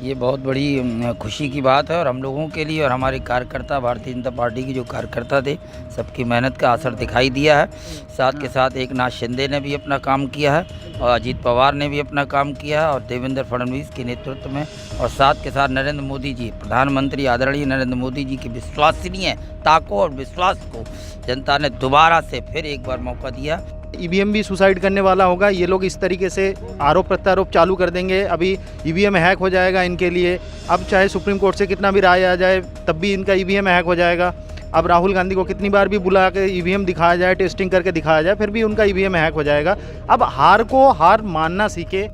ये बहुत बड़ी खुशी की बात है और हम लोगों के लिए और हमारे कार्यकर्ता, भारतीय जनता पार्टी के जो कार्यकर्ता थे, सबकी मेहनत का असर दिखाई दिया है। साथ के साथ एकनाथ शिंदे ने भी अपना काम किया है और अजीत पवार ने भी अपना काम किया है और देवेंद्र फडणवीस के नेतृत्व में, और साथ के साथ नरेंद्र मोदी जी, प्रधानमंत्री आदरणीय नरेंद्र मोदी जी के विश्वसनीय ताकत और विश्वास को जनता ने दोबारा से फिर एक बार मौका दिया। ईवीएम भी सुसाइड करने वाला होगा। ये लोग इस तरीके से आरोप प्रत्यारोप चालू कर देंगे। अभी ईवीएम हैक हो जाएगा इनके लिए। अब चाहे सुप्रीम कोर्ट से कितना भी राय आ जाए तब भी इनका ईवीएम हैक हो जाएगा। अब राहुल गांधी को कितनी बार भी बुला के ईवीएम दिखाया जाए, टेस्टिंग करके दिखाया जाए, फिर भी उनका ईवीएम हैक हो जाएगा। अब हार को हार मानना सीखे।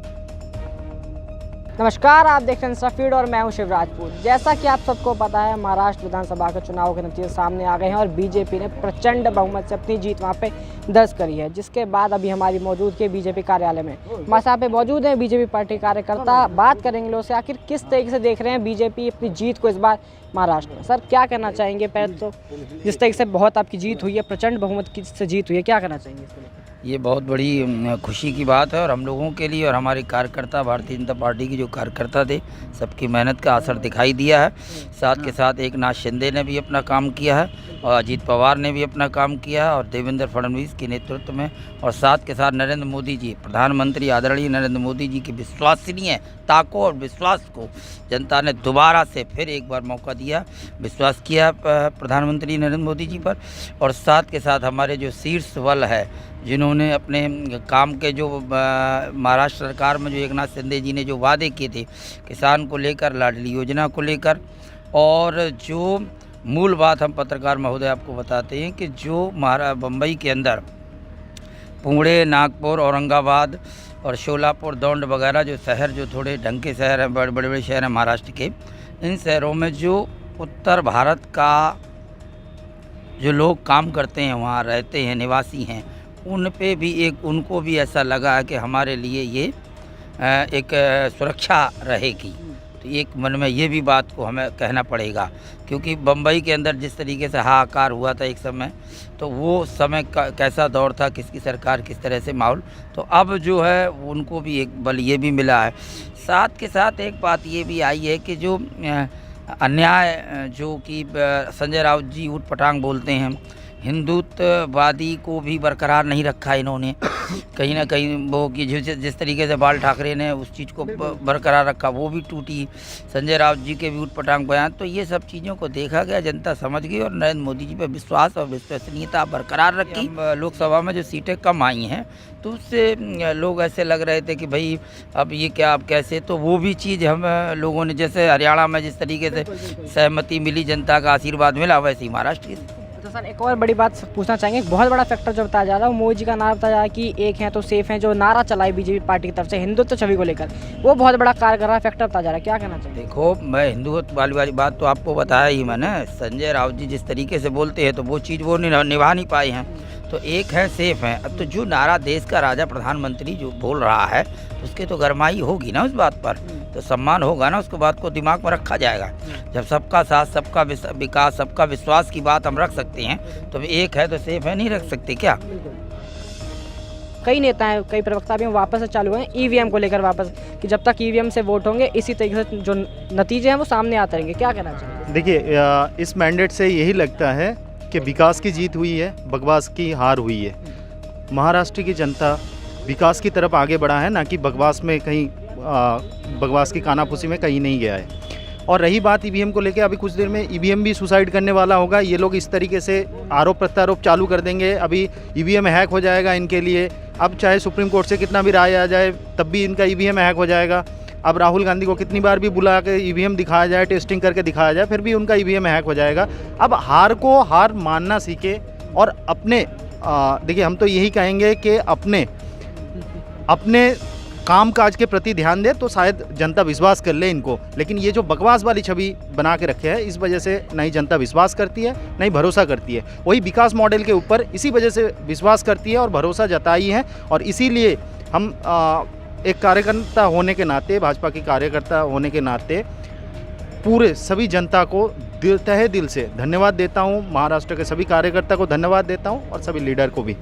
नमस्कार, आप देख रहे हैं इंस्टाफीड और मैं हूं शिवराजपुर। जैसा कि आप सबको पता है, महाराष्ट्र विधानसभा के चुनाव के नतीजे सामने आ गए हैं और बीजेपी ने प्रचंड बहुमत से अपनी जीत वहां पे दर्ज करी है। जिसके बाद अभी हमारी मौजूद है बीजेपी कार्यालय में, हमारे साथ पे मौजूद हैं बीजेपी पार्टी कार्यकर्ता। बात करेंगे लोगों से आखिर किस तरीके से देख रहे हैं बीजेपी अपनी जीत को इस बार महाराष्ट्र में। सर, क्या कहना चाहेंगे? पहले तो जिस तरीके से बहुत आपकी जीत हुई है, प्रचंड बहुमत की से जीत हुई है, क्या कहना चाहेंगे इसको लेकर? ये बहुत बड़ी खुशी की बात है और हम लोगों के लिए और हमारे कार्यकर्ता, भारतीय जनता पार्टी के जो कार्यकर्ता थे, सबकी मेहनत का असर दिखाई दिया है। साथ के साथ एकनाथ शिंदे ने भी अपना काम किया है और अजीत पवार ने भी अपना काम किया है और देवेंद्र फडणवीस के नेतृत्व में, और साथ के साथ नरेंद्र मोदी जी, प्रधानमंत्री आदरणीय नरेंद्र मोदी जी के विश्वसनीय ताकत और विश्वास को जनता ने दोबारा से फिर एक बार मौका दिया, विश्वास किया प्रधानमंत्री नरेंद्र मोदी जी पर। और साथ के साथ हमारे जो शीर्ष बल है, जिन्होंने अपने काम के जो महाराष्ट्र सरकार में जो एकनाथ शिंदे जी ने जो वादे किए थे किसान को लेकर, लाडली योजना को लेकर, और जो मूल बात हम पत्रकार महोदय आपको बताते हैं कि जो बम्बई के अंदर पुणे, नागपुर, औरंगाबाद और शोलापुर, दौंड वगैरह जो शहर जो थोड़े ढंग के शहर हैं, बड़े बड़े शहर हैं महाराष्ट्र के, इन शहरों में जो उत्तर भारत का जो लोग काम करते हैं, वहाँ रहते हैं, निवासी हैं, उन पे भी उनको भी ऐसा लगा है कि हमारे लिए ये एक सुरक्षा रहेगी। तो एक मन में ये भी बात को हमें कहना पड़ेगा, क्योंकि बम्बई के अंदर जिस तरीके से हाहाकार हुआ था एक समय, तो वो समय कैसा दौर था, किसकी सरकार किस तरह से माहौल, तो अब जो है उनको भी एक बल ये भी मिला है। साथ के साथ एक बात ये भी आई है कि जो अन्याय जो कि संजय राउत जी ऊट पटांग बोलते हैं, हिंदुत्ववादी को भी बरकरार नहीं रखा इन्होंने कहीं ना कहीं। वो कि जिस तरीके से बाल ठाकरे ने उस चीज़ को बरकरार रखा, वो भी टूटी। संजय राउत जी के भी ऊटपटांग बयान, तो ये सब चीज़ों को देखा गया, जनता समझ गई और नरेंद्र मोदी जी पर विश्वास और विश्वसनीयता बरकरार रखी। लोकसभा में जो सीटें कम आई हैं, तो उससे लोग ऐसे लग रहे थे कि भाई अब ये क्या, अब कैसे, तो वो भी चीज़ हम लोगों ने, जैसे हरियाणा में जिस तरीके से सहमति मिली, जनता का आशीर्वाद मिला, वैसे ही महाराष्ट्र की। तो सर, एक और बड़ी बात पूछना चाहेंगे। एक बहुत बड़ा फैक्टर जो बताया जा रहा है, वो मोदी जी का नारा बताया जा रहा है कि एक हैं तो सेफ हैं, जो नारा चला है बीजेपी पार्टी की तरफ से हिंदुत्व छवि को लेकर, वो बहुत बड़ा कारगर फैक्टर बताया जा रहा है, क्या कहना चाहिए? देखो, मैं हिंदुत्व वाली बात तो आपको बताया ही मैंने। संजय राउत जी जिस तरीके से बोलते हैं, तो वो चीज़ वो निभा नहीं पाए हैं। तो एक है सेफ हैं। अब तो जो नारा देश का राजा प्रधानमंत्री जो बोल रहा है, तो उसके तो गरमाई होगी ना उस बात पर, तो सम्मान होगा ना, उसको बात को दिमाग में रखा जाएगा। जब सबका साथ, सबका विकास, सबका विश्वास की बात हम रख सकते हैं, तो एक है तो सेफ है, नहीं रख सकते क्या? कई नेता हैं, कई प्रवक्ता भी वापस से चालू हैं ईवीएम को लेकर वापस, कि जब तक ईवीएम से वोट होंगे इसी तरीके से जो नतीजे हैं वो सामने आते रहेंगे, क्या कहना चाहिए? देखिए, इस मैंडेट से यही लगता है कि विकास की जीत हुई है, बकवास की हार हुई है। महाराष्ट्र की जनता विकास की तरफ आगे बढ़ा है, ना कि बकवास में कहीं बकवास की कानाफूसी में कहीं नहीं गया है। और रही बात ईवीएम को लेकर, अभी कुछ देर में ईवीएम भी सुसाइड करने वाला होगा। ये लोग इस तरीके से आरोप प्रत्यारोप चालू कर देंगे। अभी ईवीएम हैक हो जाएगा इनके लिए। अब चाहे सुप्रीम कोर्ट से कितना भी राय आ जाए तब भी इनका ईवीएम हैक हो जाएगा। अब राहुल गांधी को कितनी बार भी बुला के ईवीएम दिखाया जाए, टेस्टिंग करके दिखाया जाए, फिर भी उनका ईवीएम हैक हो जाएगा। अब हार को हार मानना सीखे और अपने देखिए, हम तो यही कहेंगे कि अपने काम काज के प्रति ध्यान दे, तो शायद जनता विश्वास कर ले इनको। लेकिन ये जो बकवास वाली छवि बना के रखे है, इस वजह से ना ही जनता विश्वास करती है, ना ही भरोसा करती है। वही विकास मॉडल के ऊपर इसी वजह से विश्वास करती है और भरोसा जताई है। और इसीलिए हम एक कार्यकर्ता होने के नाते, भाजपा की कार्यकर्ता होने के नाते, पूरे सभी जनता को तहे दिल से धन्यवाद देता हूँ। महाराष्ट्र के सभी कार्यकर्ता को धन्यवाद देता हूँ और सभी लीडर को भी।